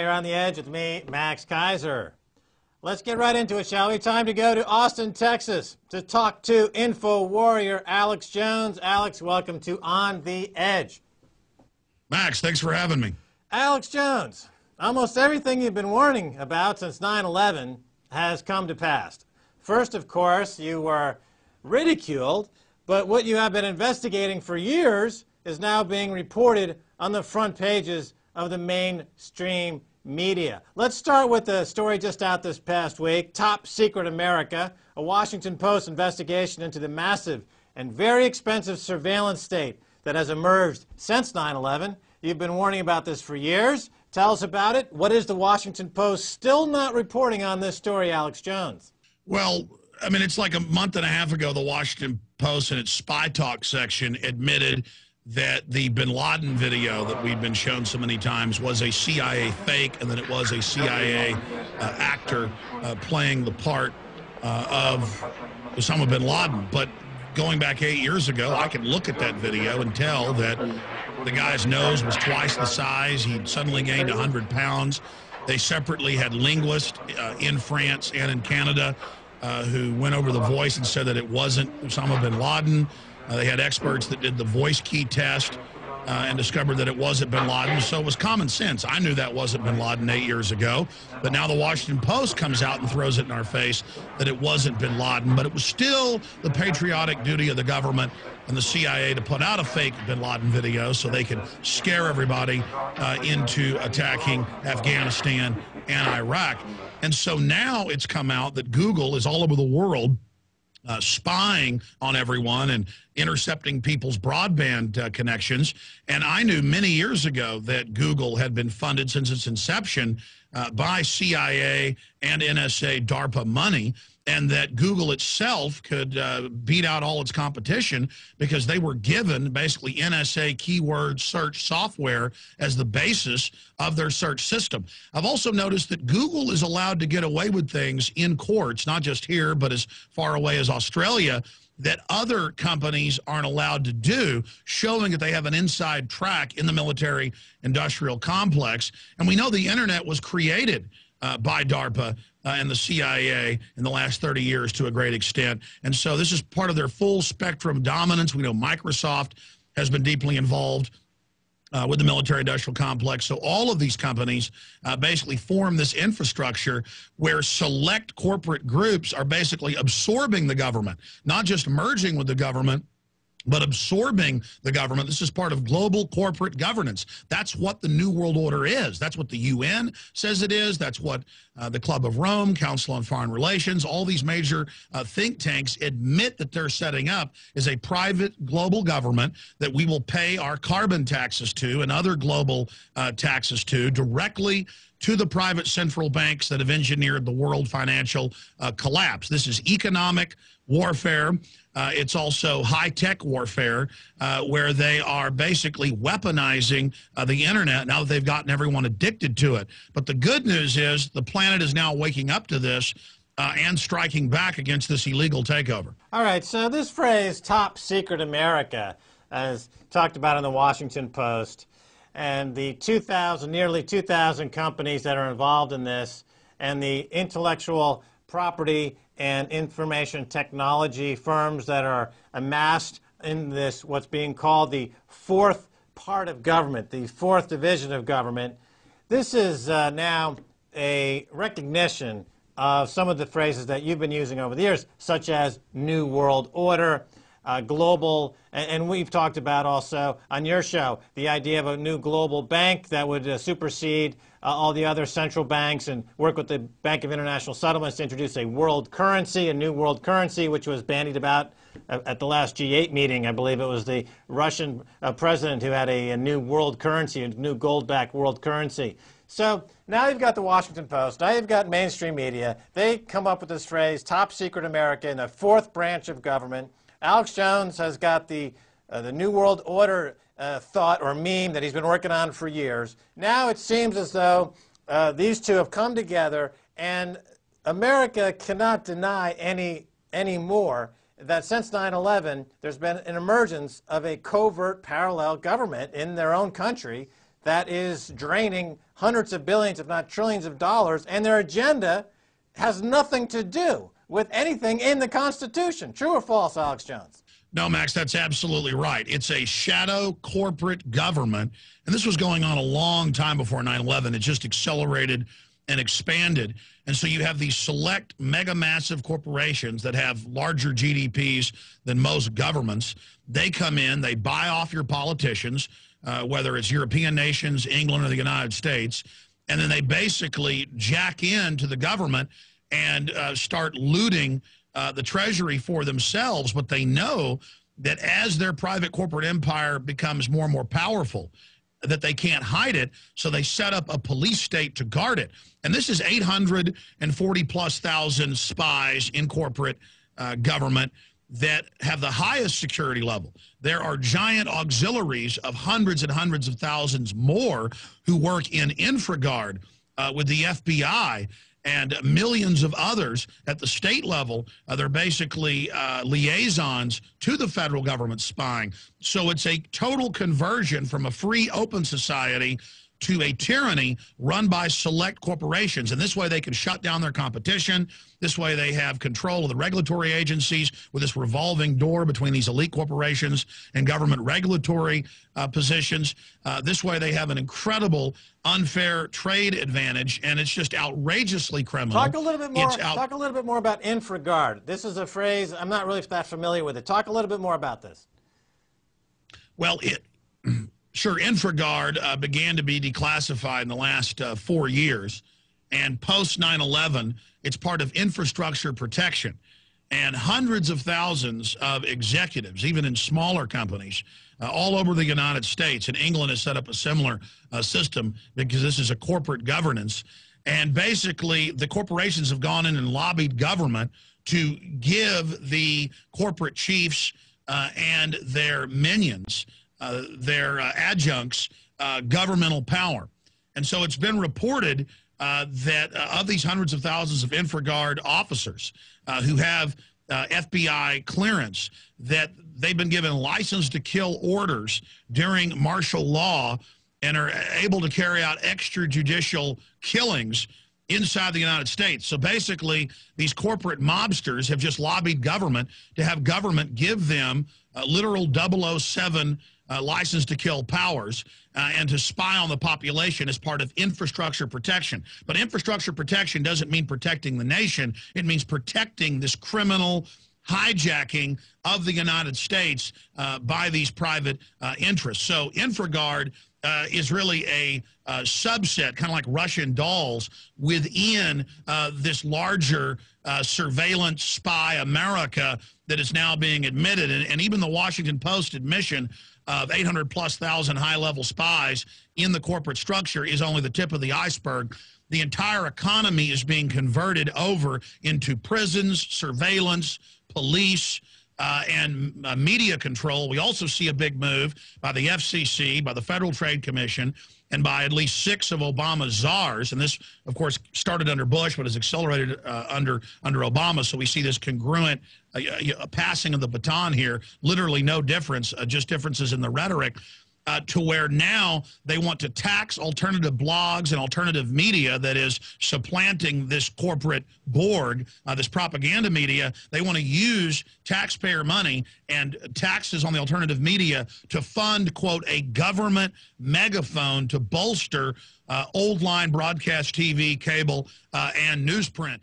you're on the edge with me, Max Kaiser. Let's get right into it, shall we? Time to go to Austin, Texas, to talk to info warrior Alex Jones. Alex, welcome to On the Edge. Max, thanks for having me. Alex Jones, almost everything you've been warning about since 9/11 has come to pass. First, of course, you were ridiculed, but what you have been investigating for years is now being reported on the front pages of the mainstream media. Let's start with the story just out this past week, Top Secret America, a Washington Post investigation into the massive and very expensive surveillance state that has emerged since 9/11. You've been warning about this for years. Tell us about it. What is the Washington Post still not reporting on this story, Alex Jones? Well, I mean, it's like a month and a half ago, the Washington Post in its Spy Talk section admitted that the bin Laden video that we'd been shown so many times was a CIA fake, and that it was a CIA actor playing the part of Osama bin Laden. But going back 8 years ago, I could look at that video and tell that the guy's nose was twice the size. He'd suddenly gained 100 pounds. They separately had linguists in France and in Canada who went over the voice and said that it wasn't Osama bin Laden. They had experts that did the voice key test and discovered that it wasn't bin Laden. So it was common sense. I knew that wasn't bin Laden 8 years ago. But now the Washington Post comes out and throws it in our face that it wasn't bin Laden. But it was still the patriotic duty of the government and the CIA to put out a fake bin Laden video so they could scare everybody into attacking Afghanistan and Iraq. And so now it's come out that Google is all over the world spying on everyone and intercepting people's broadband connections. And I knew many years ago that Google had been funded since its inception by CIA and NSA DARPA money, and that Google itself could beat out all its competition because they were given basically NSA keyword search software as the basis of their search system. I've also noticed that Google is allowed to get away with things in courts, not just here, but as far away as Australia, that other companies aren't allowed to do, showing that they have an inside track in the military-industrial complex. And we know the internet was created by DARPA and the CIA in the last 30 years to a great extent. And so this is part of their full spectrum dominance. We know Microsoft has been deeply involved with the military-industrial complex. So all of these companies basically form this infrastructure where select corporate groups are basically absorbing the government, not just merging with the government, but absorbing the government. This is part of global corporate governance. That's what the New World Order is. That's what the UN says it is. That's what the Club of Rome, Council on Foreign Relations, all these major think tanks admit that they're setting up is a private global government that we will pay our carbon taxes to and other global taxes to directly to the private central banks that have engineered the world financial collapse. This is economic warfare. It's also high-tech warfare where they are basically weaponizing the internet now that they've gotten everyone addicted to it. But the good news is the planet is now waking up to this and striking back against this illegal takeover. All right, so this phrase, Top Secret America, as talked about in the Washington Post, and the nearly 2,000 companies that are involved in this, and the intellectual property and information technology firms that are amassed in this, what's being called the fourth part of government, the fourth division of government. This is now a recognition of some of the phrases that you've been using over the years, such as New World Order, global, and we've talked about also on your show the idea of a new global bank that would supersede all the other central banks and work with the Bank of International Settlements to introduce a world currency, a new world currency, which was bandied about at the last G8 meeting. I believe it was the Russian president who had a new world currency, a new gold-backed world currency. So now you've got the Washington Post, now you've got mainstream media. They come up with this phrase, Top Secret America, in the fourth branch of government. Alex Jones has got the New World Order thought or meme that he's been working on for years. Now it seems as though these two have come together, and America cannot deny anymore that since 9/11, there's been an emergence of a covert parallel government in their own country that is draining hundreds of billions, if not trillions of dollars, and their agenda has nothing to do with anything in the Constitution. True or false, Alex Jones? No, Max, that's absolutely right. It's a shadow corporate government, and this was going on a long time before 9/11. It just accelerated and expanded. And so you have these select mega massive corporations that have larger GDPs than most governments. They come in, they buy off your politicians, whether it's European nations, England, or the United States, and then they basically jack into the government and start looting the Treasury for themselves. But they know that as their private corporate empire becomes more and more powerful, that they can't hide it, so they set up a police state to guard it. And this is 840,000+ spies in corporate government that have the highest security level. There are giant auxiliaries of hundreds and hundreds of thousands more who work in InfraGard with the FBI and millions of others at the state level. They're basically liaisons to the federal government spying. So it's a total conversion from a free, open society to a tyranny run by select corporations. And this way they can shut down their competition. This way they have control of the regulatory agencies with this revolving door between these elite corporations and government regulatory positions. This way they have an incredible unfair trade advantage, and it's just outrageously criminal. Talk a little bit more. Talk a little bit more about InfraGard. This is a phrase I'm not really that familiar with it. Talk a little bit more about this. Well, sure, InfraGard began to be declassified in the last 4 years, and post 9/11, it's part of infrastructure protection. And hundreds of thousands of executives, even in smaller companies, all over the United States, and England has set up a similar system because this is a corporate governance. And basically, the corporations have gone in and lobbied government to give the corporate chiefs and their minions, their adjuncts, governmental power. And so it's been reported that of these hundreds of thousands of InfraGard officers who have FBI clearance, that they've been given license to kill orders during martial law and are able to carry out extrajudicial killings inside the United States. So basically, these corporate mobsters have just lobbied government to have government give them literal 007 license to kill powers and to spy on the population as part of infrastructure protection. But infrastructure protection doesn't mean protecting the nation. It means protecting this criminal hijacking of the United States by these private interests. So InfraGard is really a subset, kind of like Russian dolls, within this larger surveillance spy America that is now being admitted. And even the Washington Post admission of 800,000+ high-level spies in the corporate structure is only the tip of the iceberg. The entire economy is being converted over into prisons, surveillance, police, and media control. We also see a big move by the FCC, by the Federal Trade Commission, and by at least 6 of Obama's czars. And this, of course, started under Bush, but has accelerated under Obama. So we see this congruent passing of the baton here. Literally no difference, just differences in the rhetoric. To where now they want to tax alternative blogs and alternative media that is supplanting this corporate Borg, this propaganda media. They want to use taxpayer money and taxes on the alternative media to fund, quote, a government megaphone to bolster old line broadcast TV, cable, and newsprint.